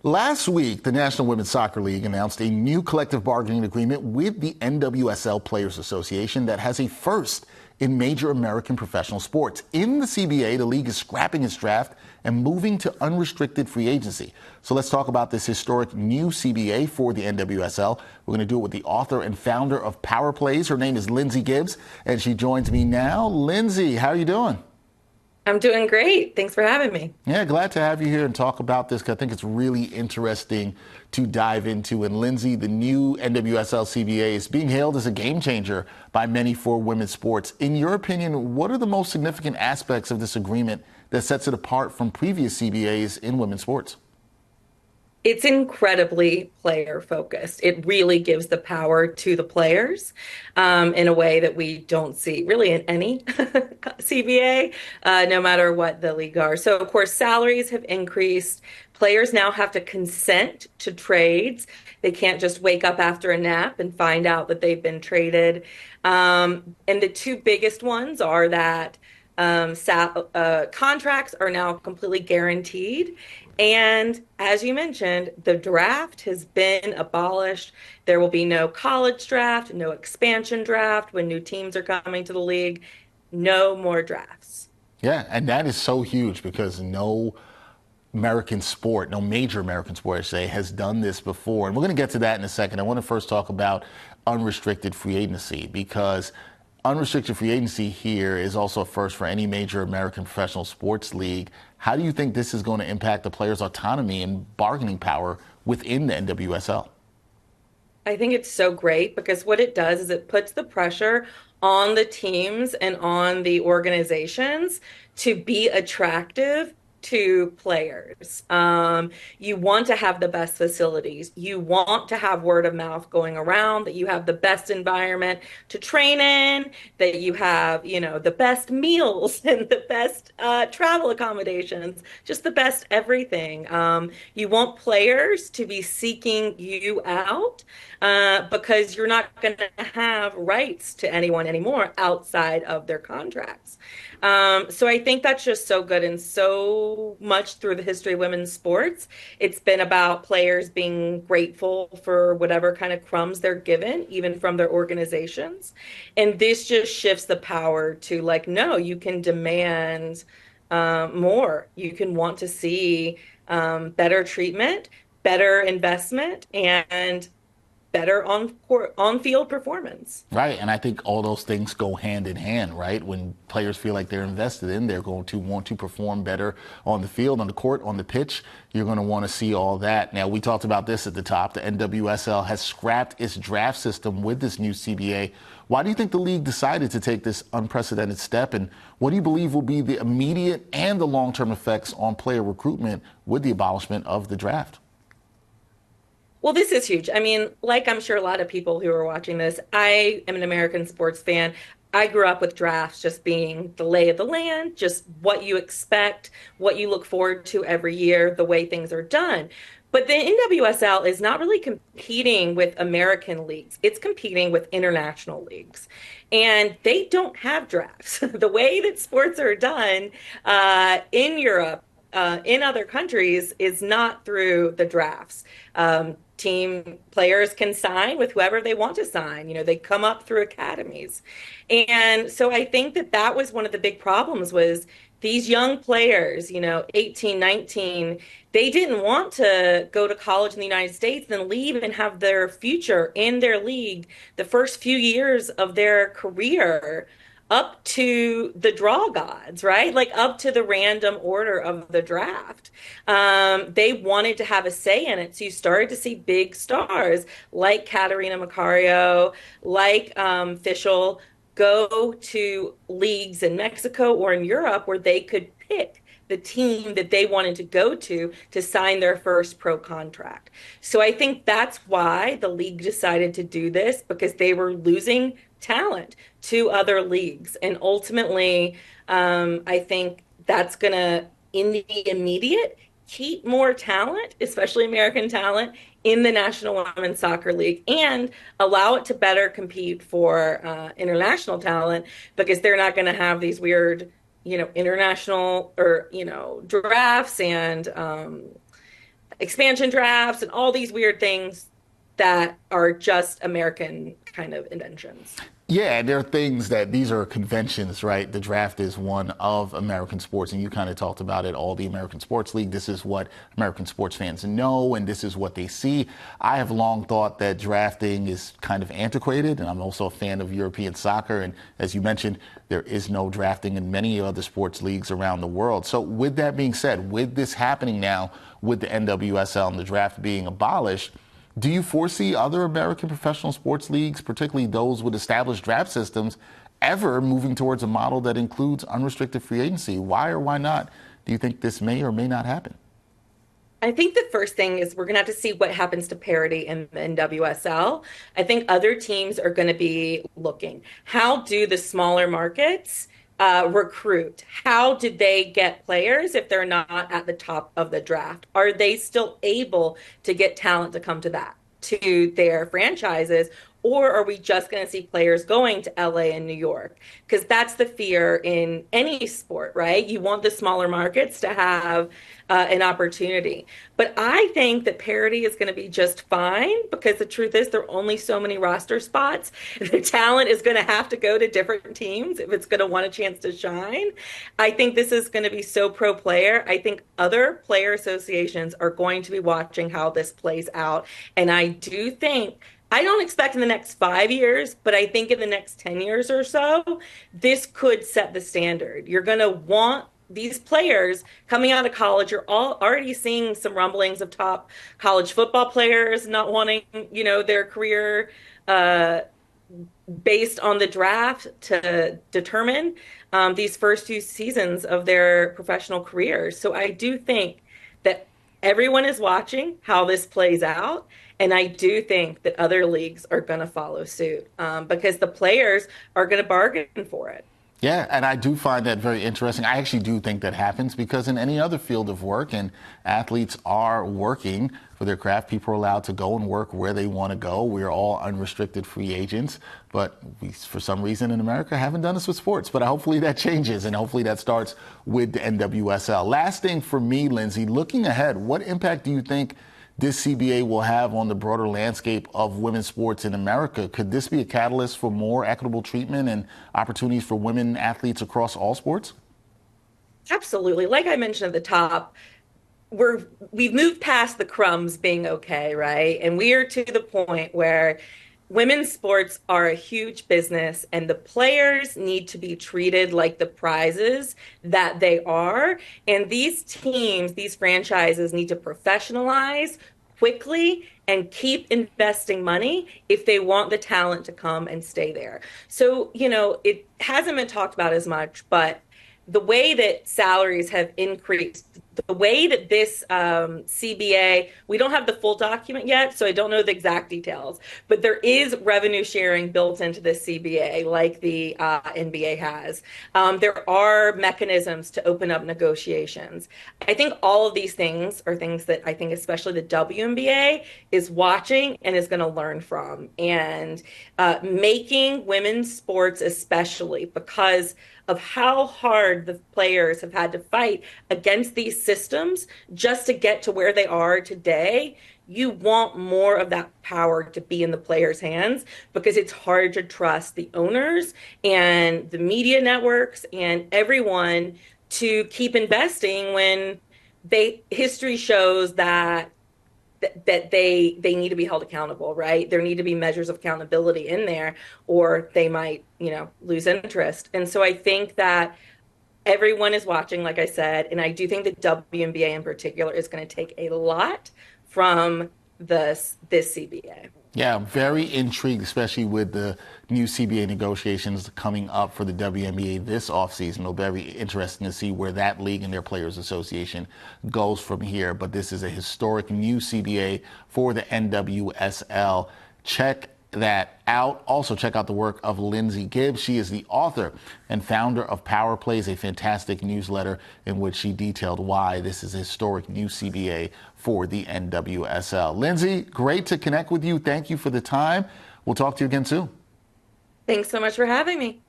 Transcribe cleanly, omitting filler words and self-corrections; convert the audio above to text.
Last week, the National Women's Soccer League announced a new collective bargaining agreement with the NWSL Players Association that has a first in major American professional sports. In the CBA, the league is scrapping its draft and moving to unrestricted free agency. So let's talk about this historic new CBA for the NWSL. We're going to do it with the author and founder of Power Plays. Her name is Lindsay Gibbs, and she joins me now. Lindsay, how are you doing? I'm doing great. Thanks for having me. Yeah, glad to have you here and talk about this, 'cause I think it's really interesting to dive into. And Lindsay, the new NWSL CBA is being hailed as a game changer by many for women's sports. In your opinion, what are the most significant aspects of this agreement that sets it apart from previous CBAs in women's sports? It's incredibly player focused. It really gives the power to the players in a way that we don't see really in any CBA, no matter what the league are. So, of course, salaries have increased. Players now have to consent to trades. They can't just wake up after a nap and find out that they've been traded. And the two biggest ones are that contracts are now completely guaranteed. And as you mentioned, the draft has been abolished. There will be no college draft, no expansion draft when new teams are coming to the league, no more drafts. Yeah, and that is so huge because no American sport, no major American sport, I say, has done this before. And we're going to get to that in a second. I want to first talk about unrestricted free agency because unrestricted free agency here is also a first for any major American professional sports league. How do you think this is going to impact the players' autonomy and bargaining power within the NWSL? I think it's so great because what it does is it puts the pressure on the teams and on the organizations to be attractive to players. You want to have the best facilities. You want to have word of mouth going around that you have the best environment to train in, that you have, the best meals and the best travel accommodations, just the best everything. You want players to be seeking you out because you're not going to have rights to anyone anymore outside of their contracts. So I think that's just so good and so much through the history of women's sports. It's been about players being grateful for whatever kind of crumbs they're given, even from their organizations. And this just shifts the power to like, no, you can demand more. You can want to see better treatment, better investment, and better on field performance. Right, and I think all those things go hand in hand, right? When players feel like they're invested in, they're going to want to perform better on the field, on the court, on the pitch. You're going to want to see all that. Now, we talked about this at the top. The NWSL has scrapped its draft system with this new CBA. Why do you think the league decided to take this unprecedented step? And what do you believe will be the immediate and the long-term effects on player recruitment with the abolishment of the draft? Well, this is huge. I mean, like I'm sure a lot of people who are watching this, I am an American sports fan. I grew up with drafts just being the lay of the land, just what you expect, what you look forward to every year, the way things are done. But the NWSL is not really competing with American leagues. It's competing with international leagues. And they don't have drafts. The way that sports are done in Europe, in other countries, is not through the drafts. Team players can sign with whoever they want to sign. They come up through academies. And so I think that that was one of the big problems was these young players, 18, 19, they didn't want to go to college in the United States, then leave and have their future in their league the first few years of their career up to the draw gods, right? Like up to the random order of the draft. They wanted to have a say in it. So you started to see big stars like Katarina Macario, like Fischel go to leagues in Mexico or in Europe where they could pick the team that they wanted to go to sign their first pro contract. So I think that's why the league decided to do this because they were losing talent to other leagues. And ultimately, I think that's going to, in the immediate, keep more talent, especially American talent, in the National Women's Soccer League and allow it to better compete for international talent because they're not going to have these weird, international or, drafts and expansion drafts and all these weird things that are just American kind of inventions. Yeah, there are things that these are conventions, right? The draft is one of American sports, and you kind of talked about it, all the American Sports League. This is what American sports fans know, and this is what they see. I have long thought that drafting is kind of antiquated, and I'm also a fan of European soccer. And as you mentioned, there is no drafting in many other sports leagues around the world. So with that being said, with this happening now, with the NWSL and the draft being abolished, do you foresee other American professional sports leagues, particularly those with established draft systems, ever moving towards a model that includes unrestricted free agency? Why or why not do you think this may or may not happen? I think the first thing is we're going to have to see what happens to parity in the NWSL. I think other teams are going to be looking. How do the smaller markets recruit? How did they get players if they're not at the top of the draft? Are they still able to get talent to come to their franchises? Or are we just going to see players going to LA and New York? Because that's the fear in any sport, right? You want the smaller markets to have an opportunity. But I think that parity is going to be just fine because the truth is there are only so many roster spots. The talent is going to have to go to different teams if it's going to want a chance to shine. I think this is going to be so pro player. I think other player associations are going to be watching how this plays out. And I do think I don't expect in the next 5 years, but I think in the next 10 years or so, this could set the standard. You're going to want these players coming out of college. You're all already seeing some rumblings of top college football players not wanting, their career based on the draft to determine these first few seasons of their professional careers. So I do think that everyone is watching how this plays out. And I do think that other leagues are going to follow suit because the players are going to bargain for it. Yeah, and I do find that very interesting. I actually do think that happens because in any other field of work, and athletes are working for their craft, people are allowed to go and work where they want to go. We are all unrestricted free agents, but we, for some reason in America, haven't done this with sports. But hopefully that changes, and hopefully that starts with the NWSL. Last thing for me, Lindsay, looking ahead, what impact do you think this CBA will have on the broader landscape of women's sports in America? Could this be a catalyst for more equitable treatment and opportunities for women athletes across all sports? Absolutely. Like I mentioned at the top, we've moved past the crumbs being okay, right? And we are to the point where women's sports are a huge business and the players need to be treated like the prizes that they are. And these teams, these franchises need to professionalize quickly and keep investing money if they want the talent to come and stay there. So, it hasn't been talked about as much, but the way that salaries have increased, the way that this CBA, we don't have the full document yet, so I don't know the exact details, but there is revenue sharing built into this CBA like the NBA has. There are mechanisms to open up negotiations. I think all of these things are things that I think especially the WNBA is watching and is going to learn from. And making women's sports especially because of how hard the players have had to fight against these systems just to get to where they are today. You want more of that power to be in the players' hands because it's hard to trust the owners and the media networks and everyone to keep investing when history shows that they need to be held accountable, right? There need to be measures of accountability in there, or they might, lose interest. And so I think that everyone is watching, like I said, and I do think the WNBA in particular is going to take a lot from this CBA. Yeah, I'm very intrigued, especially with the new CBA negotiations coming up for the WNBA this offseason. It'll be very interesting to see where that league and their Players Association goes from here. But this is a historic new CBA for the NWSL. Check that out. Also, check out the work of Lindsay Gibbs. She is the author and founder of Power Plays, a fantastic newsletter in which she detailed why this is a historic new CBA for the NWSL. Lindsay, great to connect with you. Thank you for the time. We'll talk to you again soon. Thanks so much for having me.